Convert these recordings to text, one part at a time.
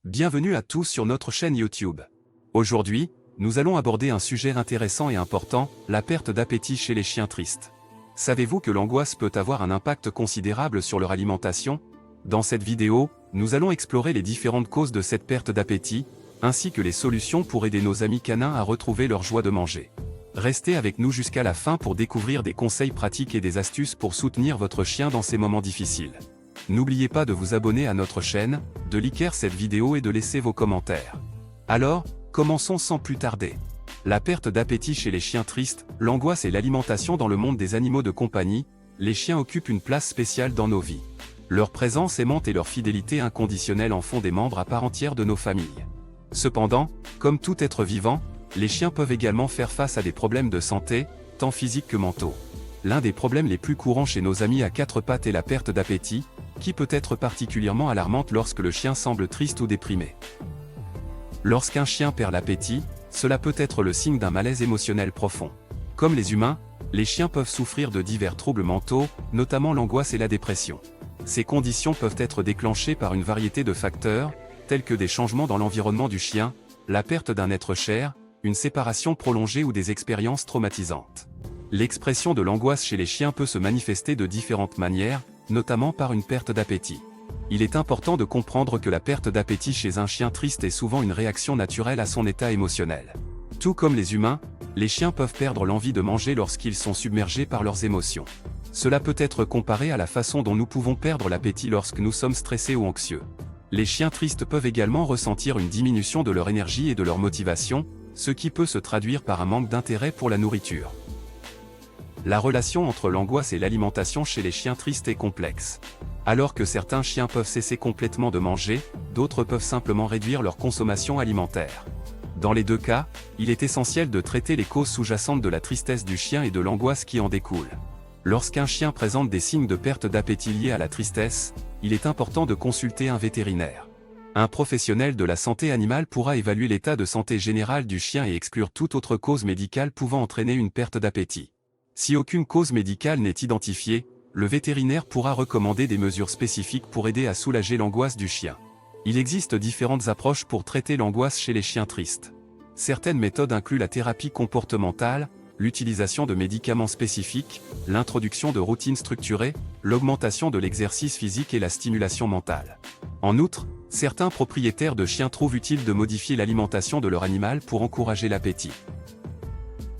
Bienvenue à tous sur notre chaîne YouTube. Aujourd'hui, nous allons aborder un sujet intéressant et important, la perte d'appétit chez les chiens tristes. Savez-vous que l'angoisse peut avoir un impact considérable sur leur alimentation? Dans cette vidéo, nous allons explorer les différentes causes de cette perte d'appétit, ainsi que les solutions pour aider nos amis canins à retrouver leur joie de manger. Restez avec nous jusqu'à la fin pour découvrir des conseils pratiques et des astuces pour soutenir votre chien dans ces moments difficiles. N'oubliez pas de vous abonner à notre chaîne, de liker cette vidéo et de laisser vos commentaires. Alors, commençons sans plus tarder. La perte d'appétit chez les chiens tristes, l'angoisse et l'alimentation dans le monde des animaux de compagnie, les chiens occupent une place spéciale dans nos vies. Leur présence aimante et leur fidélité inconditionnelle en font des membres à part entière de nos familles. Cependant, comme tout être vivant, les chiens peuvent également faire face à des problèmes de santé, tant physiques que mentaux. L'un des problèmes les plus courants chez nos amis à quatre pattes est la perte d'appétit, qui peut être particulièrement alarmante lorsque le chien semble triste ou déprimé. Lorsqu'un chien perd l'appétit, cela peut être le signe d'un malaise émotionnel profond. Comme les humains, les chiens peuvent souffrir de divers troubles mentaux, notamment l'angoisse et la dépression. Ces conditions peuvent être déclenchées par une variété de facteurs, tels que des changements dans l'environnement du chien, la perte d'un être cher, une séparation prolongée ou des expériences traumatisantes. L'expression de l'angoisse chez les chiens peut se manifester de différentes manières, notamment par une perte d'appétit. Il est important de comprendre que la perte d'appétit chez un chien triste est souvent une réaction naturelle à son état émotionnel. Tout comme les humains, les chiens peuvent perdre l'envie de manger lorsqu'ils sont submergés par leurs émotions. Cela peut être comparé à la façon dont nous pouvons perdre l'appétit lorsque nous sommes stressés ou anxieux. Les chiens tristes peuvent également ressentir une diminution de leur énergie et de leur motivation, ce qui peut se traduire par un manque d'intérêt pour la nourriture. La relation entre l'angoisse et l'alimentation chez les chiens tristes est complexe. Alors que certains chiens peuvent cesser complètement de manger, d'autres peuvent simplement réduire leur consommation alimentaire. Dans les deux cas, il est essentiel de traiter les causes sous-jacentes de la tristesse du chien et de l'angoisse qui en découle. Lorsqu'un chien présente des signes de perte d'appétit liés à la tristesse, il est important de consulter un vétérinaire. Un professionnel de la santé animale pourra évaluer l'état de santé général du chien et exclure toute autre cause médicale pouvant entraîner une perte d'appétit. Si aucune cause médicale n'est identifiée, le vétérinaire pourra recommander des mesures spécifiques pour aider à soulager l'angoisse du chien. Il existe différentes approches pour traiter l'angoisse chez les chiens tristes. Certaines méthodes incluent la thérapie comportementale, l'utilisation de médicaments spécifiques, l'introduction de routines structurées, l'augmentation de l'exercice physique et la stimulation mentale. En outre, certains propriétaires de chiens trouvent utile de modifier l'alimentation de leur animal pour encourager l'appétit.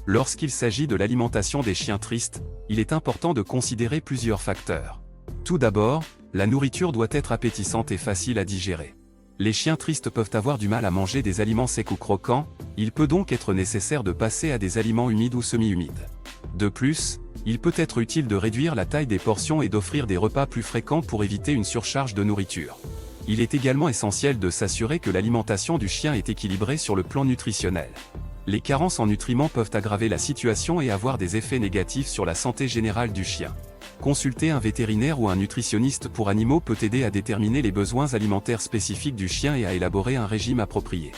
Lorsqu'il s'agit de l'alimentation des chiens tristes, il est important de considérer plusieurs facteurs. Tout d'abord, la nourriture doit être appétissante et facile à digérer. Les chiens tristes peuvent avoir du mal à manger des aliments secs ou croquants, il peut donc être nécessaire de passer à des aliments humides ou semi-humides. De plus, il peut être utile de réduire la taille des portions et d'offrir des repas plus fréquents pour éviter une surcharge de nourriture. Il est également essentiel de s'assurer que l'alimentation du chien est équilibrée sur le plan nutritionnel. Les carences en nutriments peuvent aggraver la situation et avoir des effets négatifs sur la santé générale du chien. Consulter un vétérinaire ou un nutritionniste pour animaux peut aider à déterminer les besoins alimentaires spécifiques du chien et à élaborer un régime approprié.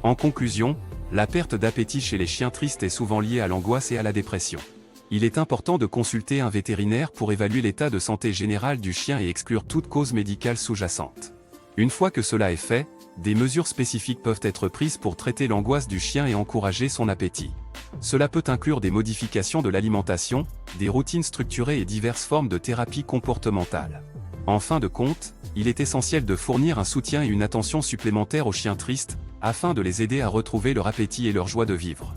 En conclusion, la perte d'appétit chez les chiens tristes est souvent liée à l'angoisse et à la dépression. Il est important de consulter un vétérinaire pour évaluer l'état de santé général du chien et exclure toute cause médicale sous-jacente. Une fois que cela est fait, des mesures spécifiques peuvent être prises pour traiter l'angoisse du chien et encourager son appétit. Cela peut inclure des modifications de l'alimentation, des routines structurées et diverses formes de thérapie comportementale. En fin de compte, il est essentiel de fournir un soutien et une attention supplémentaire aux chiens tristes, afin de les aider à retrouver leur appétit et leur joie de vivre.